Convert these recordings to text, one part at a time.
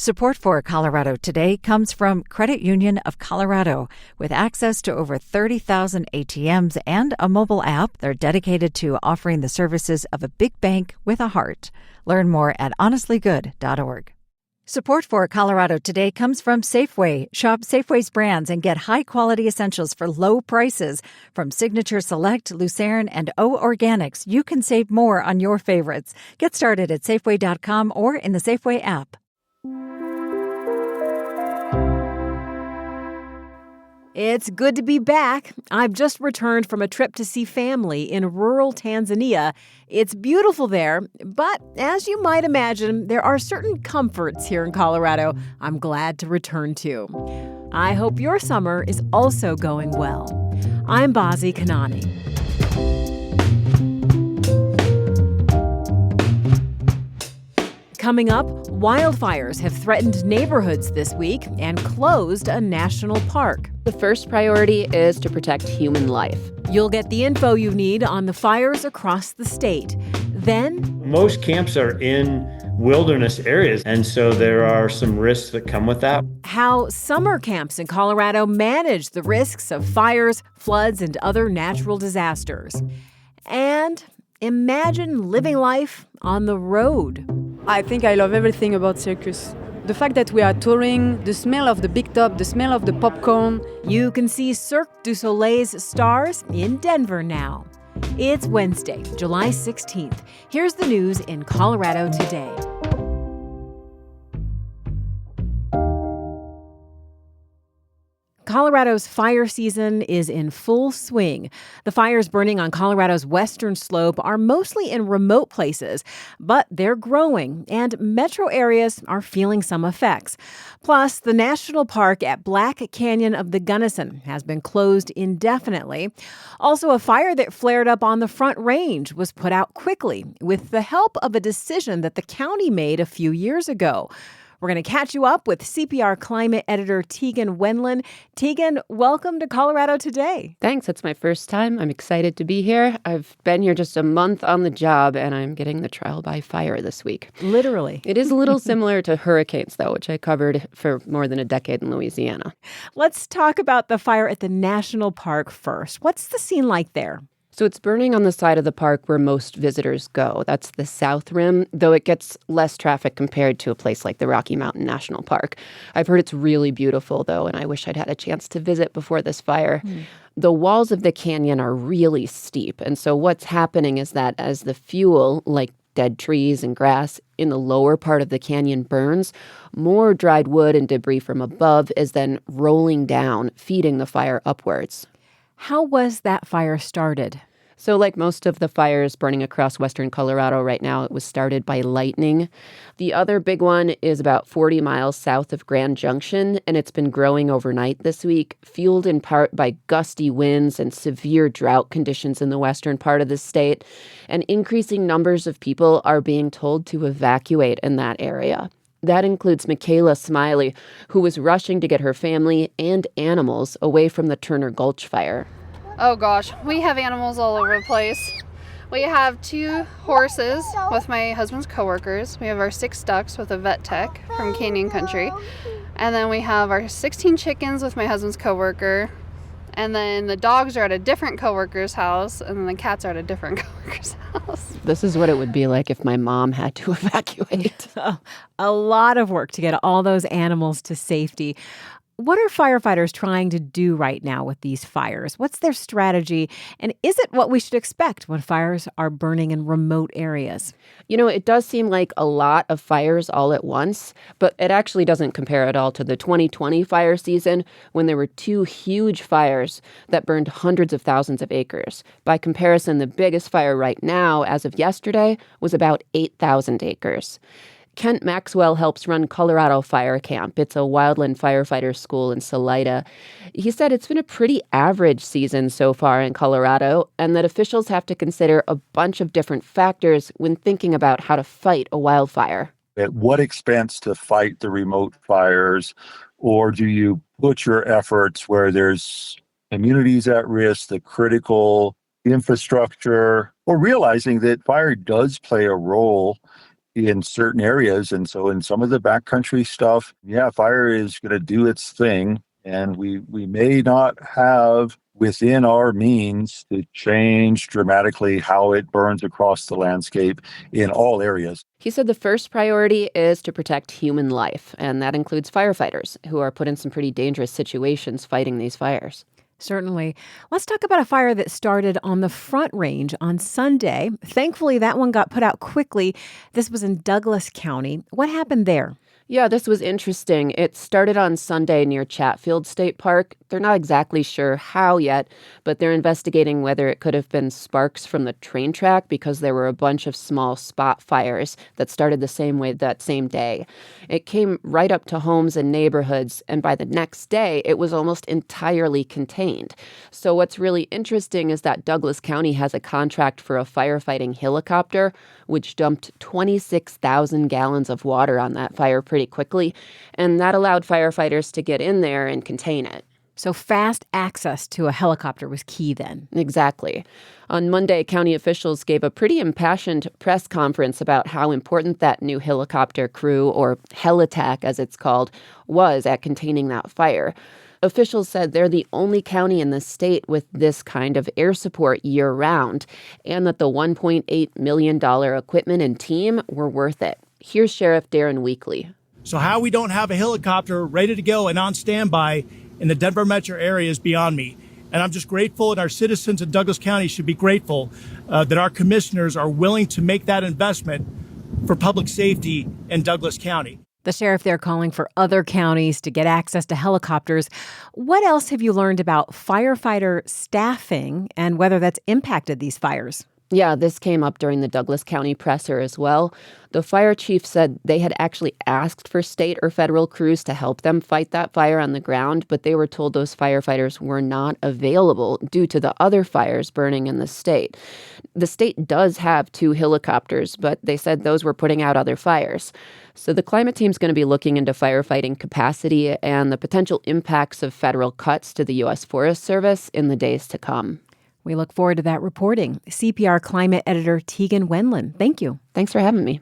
Support for Colorado Today comes from Credit Union of Colorado. With access to over 30,000 ATMs and a mobile app, they're dedicated to offering the services of a big bank with a heart. Learn more at honestlygood.org. Support for Colorado Today comes from Safeway. Shop Safeway's brands and get high-quality essentials for low prices. From Signature Select, Lucerne, and O Organics, you can save more on your favorites. Get started at Safeway.com or in the Safeway app. It's good to be back. I've just returned from a trip to see family in rural Tanzania. It's beautiful there, but as you might imagine, there are certain comforts here in Colorado I'm glad to return to. I hope your summer is also going well. I'm Bazi Kanani. Coming up, wildfires have threatened neighborhoods this week and closed a national park. The first priority is to protect human life. You'll get the info you need on the fires across the state. Then, most camps are in wilderness areas, and so there are some risks that come with that. How summer camps in Colorado manage the risks of fires, floods, and other natural disasters. And imagine living life on the road. I think I love everything about circus. The fact that we are touring, the smell of the big top, the smell of the popcorn. You can see Cirque du Soleil's stars in Denver now. It's Wednesday, July 16th. Here's the news in Colorado today. Colorado's fire season is in full swing. The fires burning on Colorado's western slope are mostly in remote places, but they're growing, and metro areas are feeling some effects. Plus, the national park at Black Canyon of the Gunnison has been closed indefinitely. Also, a fire that flared up on the Front Range was put out quickly with the help of a decision that the county made a few years ago. We're going to catch you up with CPR climate editor Tegan Wendland. Tegan, welcome to Colorado Today. Thanks. It's my first time. I'm excited to be here. I've been here just a month on the job, and I'm getting the trial by fire this week. Literally. It is a little similar to hurricanes, though, which I covered for more than a decade in Louisiana. Let's talk about the fire at the national park first. What's the scene like there? So it's burning on the side of the park where most visitors go. That's the South Rim, though it gets less traffic compared to a place like the Rocky Mountain National Park. I've heard it's really beautiful, though, and I wish I'd had a chance to visit before this fire. The walls of the canyon are really steep, and so what's happening is that as the fuel, like dead trees and grass, in the lower part of the canyon burns, more dried wood and debris from above is then rolling down, feeding the fire upwards. How was that fire started? So like most of the fires burning across western Colorado right now, it was started by lightning. The other big one is about 40 miles south of Grand Junction, and it's been growing overnight this week, fueled in part by gusty winds and severe drought conditions in the western part of the state. And increasing numbers of people are being told to evacuate in that area. That includes Michaela Smiley, who was rushing to get her family and animals away from the Turner Gulch fire. Oh gosh, we have animals all over the place. We have 2 horses with my husband's coworkers. We have our 6 ducks with a vet tech from Canyon Country. And then we have our 16 chickens with my husband's coworker. And then the dogs are at a different coworker's house, and then the cats are at a different coworker's house. This is what it would be like if my mom had to evacuate. A lot of work to get all those animals to safety. What are firefighters trying to do right now with these fires? What's their strategy? And is it what we should expect when fires are burning in remote areas? You know, it does seem like a lot of fires all at once, but it actually doesn't compare at all to the 2020 fire season when there were 2 huge fires that burned hundreds of thousands of acres. By comparison, the biggest fire right now, as of yesterday, was about 8,000 acres. Kent Maxwell helps run Colorado Fire Camp. It's a wildland firefighter school in Salida. He said it's been a pretty average season so far in Colorado, and that officials have to consider a bunch of different factors when thinking about how to fight a wildfire. At what expense to fight the remote fires? Or do you put your efforts where there's communities at risk, the critical infrastructure, or realizing that fire does play a role in certain areas. And so in some of the backcountry stuff, yeah, fire is going to do its thing. And we may not have within our means to change dramatically how it burns across the landscape in all areas. He said the first priority is to protect human life, and that includes firefighters who are put in some pretty dangerous situations fighting these fires. Certainly. Let's talk about a fire that started on the Front Range on Sunday. Thankfully, that one got put out quickly. This was in Douglas County. What happened there? Yeah, this was interesting. It started on Sunday near Chatfield State Park. They're not exactly sure how yet, but they're investigating whether it could have been sparks from the train track because there were a bunch of small spot fires that started the same way that same day. It came right up to homes and neighborhoods, and by the next day, it was almost entirely contained. So what's really interesting is that Douglas County has a contract for a firefighting helicopter, which dumped 26,000 gallons of water on that fire pretty quickly, and that allowed firefighters to get in there and contain it. So fast access to a helicopter was key then. Exactly. On Monday, county officials gave a pretty impassioned press conference about how important that new helicopter crew, or HeliTAC as it's called, was at containing that fire. Officials said they're the only county in the state with this kind of air support year-round, and that the $1.8 million equipment and team were worth it. Here's Sheriff Darren Weekly. So how we don't have a helicopter ready to go and on standby in the Denver metro area is beyond me. And I'm just grateful, and our citizens in Douglas County should be grateful that our commissioners are willing to make that investment for public safety in Douglas County. The sheriff there calling for other counties to get access to helicopters. What else have you learned about firefighter staffing and whether that's impacted these fires? Yeah, this came up during the Douglas County presser as well. The fire chief said they had actually asked for state or federal crews to help them fight that fire on the ground, but they were told those firefighters were not available due to the other fires burning in the state. The state does have 2 helicopters, but they said those were putting out other fires. So the climate team's going to be looking into firefighting capacity and the potential impacts of federal cuts to the U.S. Forest Service in the days to come. We look forward to that reporting. CPR climate editor Tegan Wendland, thank you. Thanks for having me.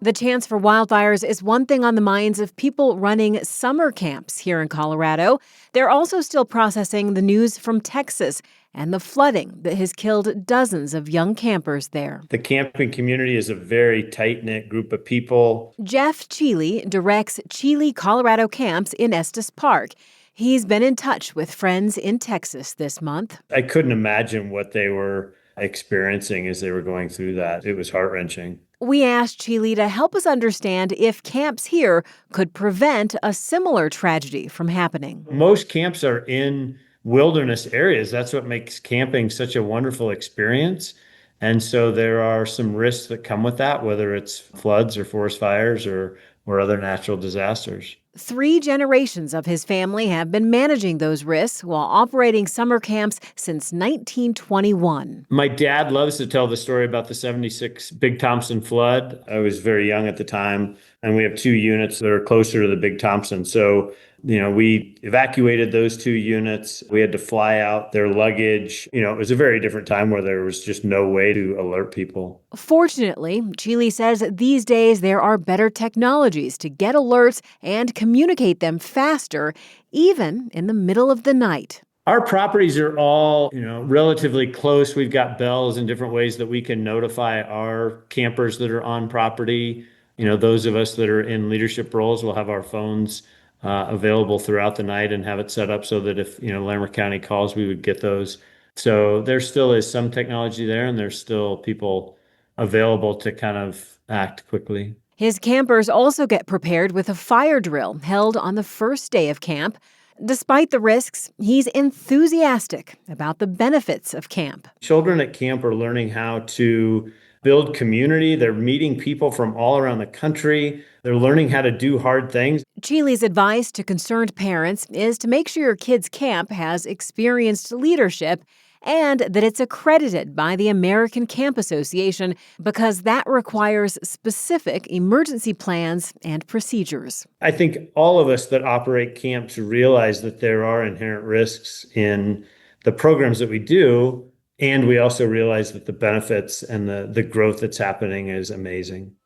The chance for wildfires is one thing on the minds of people running summer camps here in Colorado. They're also still processing the news from Texas and the flooding that has killed dozens of young campers there. The camping community is a very tight-knit group of people. Jeff Cheeley directs Cheeley Colorado Camps in Estes Park. He's been in touch with friends in Texas this month. I couldn't imagine what they were experiencing as they were going through that. It was heart-wrenching. We asked Cheeley to help us understand if camps here could prevent a similar tragedy from happening. Most camps are in wilderness areas. That's what makes camping such a wonderful experience. And so there are some risks that come with that, whether it's floods or forest fires or other natural disasters. 3 generations of his family have been managing those risks while operating summer camps since 1921. My dad loves to tell the story about the 76 Big Thompson flood. I was very young at the time, and we have 2 units that are closer to the Big Thompson. So, we evacuated those 2 units. We had to fly out their luggage. It was a very different time where there was just no way to alert people. Fortunately, Cheeley says these days there are better technologies to get alerts and communicate them faster, even in the middle of the night. Our properties are all, relatively close. We've got bells in different ways that we can notify our campers that are on property. Those of us that are in leadership roles will have our phones available throughout the night and have it set up so that if, Larimer County calls, we would get those. So there still is some technology there, and there's still people available to kind of act quickly. His campers also get prepared with a fire drill held on the first day of camp. Despite the risks, he's enthusiastic about the benefits of camp. Children at camp are learning how to build community. They're meeting people from all around the country. They're learning how to do hard things. Cheeley's advice to concerned parents is to make sure your kid's camp has experienced leadership and that it's accredited by the American Camp Association because that requires specific emergency plans and procedures. I think all of us that operate camps realize that there are inherent risks in the programs that we do, And we also realize that the benefits and the growth that's happening is amazing.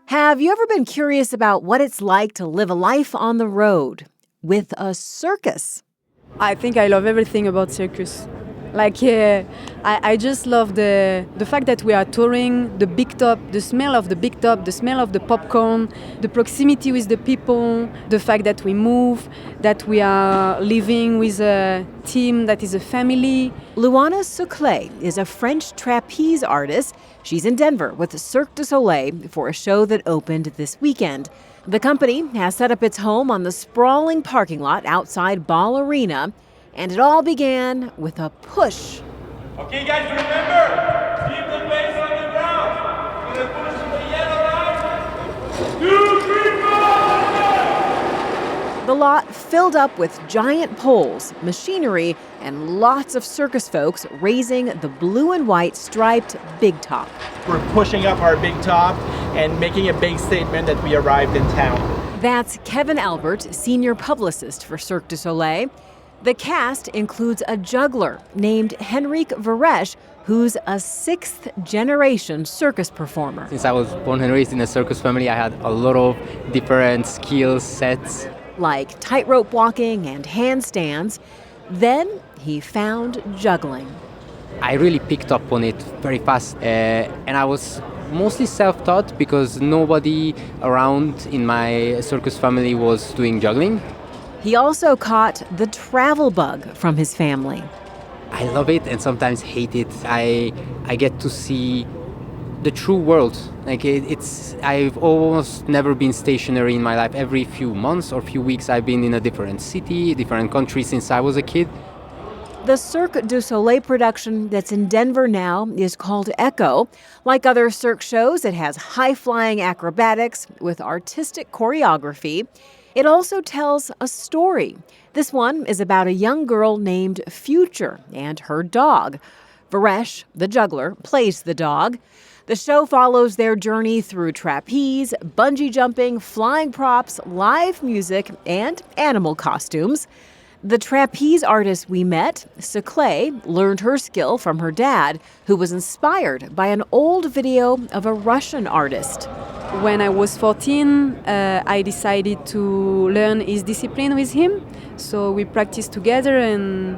Have you ever been curious about what it's like to live a life on the road with a circus? I think I love everything about circus. Like, I just love the fact that we are touring the big top, the smell of the big top, the smell of the popcorn, the proximity with the people, the fact that we move, that we are living with a team that is a family. Luana Souclé is a French trapeze artist. She's in Denver with Cirque de Soleil for a show that opened this weekend. The company has set up its home on the sprawling parking lot outside Ball Arena. And it all began with a push. Okay, guys, remember, keep the base on the ground. We're gonna push the yellow line. 2, 3, 4. The lot filled up with giant poles, machinery, and lots of circus folks raising the blue and white striped big top. We're pushing up our big top and making a big statement that we arrived in town. That's Kevin Albert, senior publicist for Cirque du Soleil. The cast includes a juggler named Henrik Varesh, who's a 6th-generation circus performer. Since I was born and raised in a circus family, I had a lot of different skill sets. Like tightrope walking and handstands. Then he found juggling. I really picked up on it very fast, and I was mostly self-taught because nobody around in my circus family was doing juggling. He also caught the travel bug from his family. I love it and sometimes hate it. I get to see the true world. I've almost never been stationary in my life. Every few months or few weeks I've been in a different city, different country since I was a kid. The Cirque du Soleil production that's in Denver now is called Echo. Like other Cirque shows, it has high-flying acrobatics with artistic choreography. It also tells a story. This one is about a young girl named Future and her dog. Varesh, the juggler, plays the dog. The show follows their journey through trapeze, bungee jumping, flying props, live music, and animal costumes. The trapeze artist we met, Souclé, learned her skill from her dad, who was inspired by an old video of a Russian artist. When I was 14, I decided to learn his discipline with him. So we practiced together, and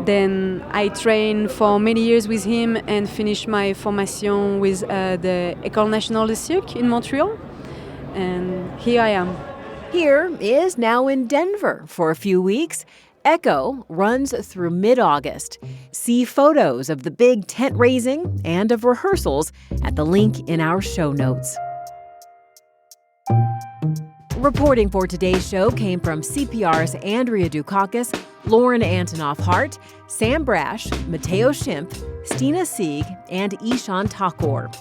then I trained for many years with him and finished my formation with the École Nationale de Cirque in Montreal. And here I am. Here is now in Denver for a few weeks. Echo runs through mid-August. See photos of the big tent raising and of rehearsals at the link in our show notes. Reporting for today's show came from CPR's Andrea Dukakis, Lauren Antonoff-Hart, Sam Brash, Matteo Schimpf, Stina Sieg, and Ishan Thakur.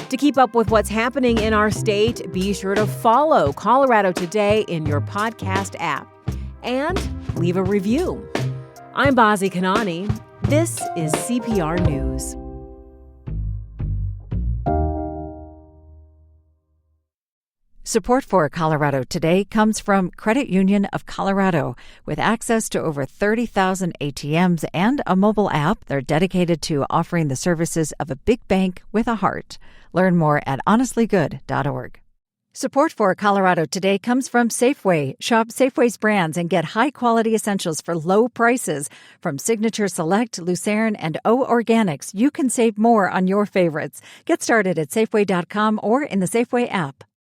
To keep up with what's happening in our state, be sure to follow Colorado Today in your podcast app. And leave a review. I'm Bazi Kanani. This is CPR News. Support for Colorado Today comes from Credit Union of Colorado. With access to over 30,000 ATMs and a mobile app, they're dedicated to offering the services of a big bank with a heart. Learn more at honestlygood.org. Support for Colorado Today comes from Safeway. Shop Safeway's brands and get high-quality essentials for low prices. From Signature Select, Lucerne, and O Organics, you can save more on your favorites. Get started at Safeway.com or in the Safeway app.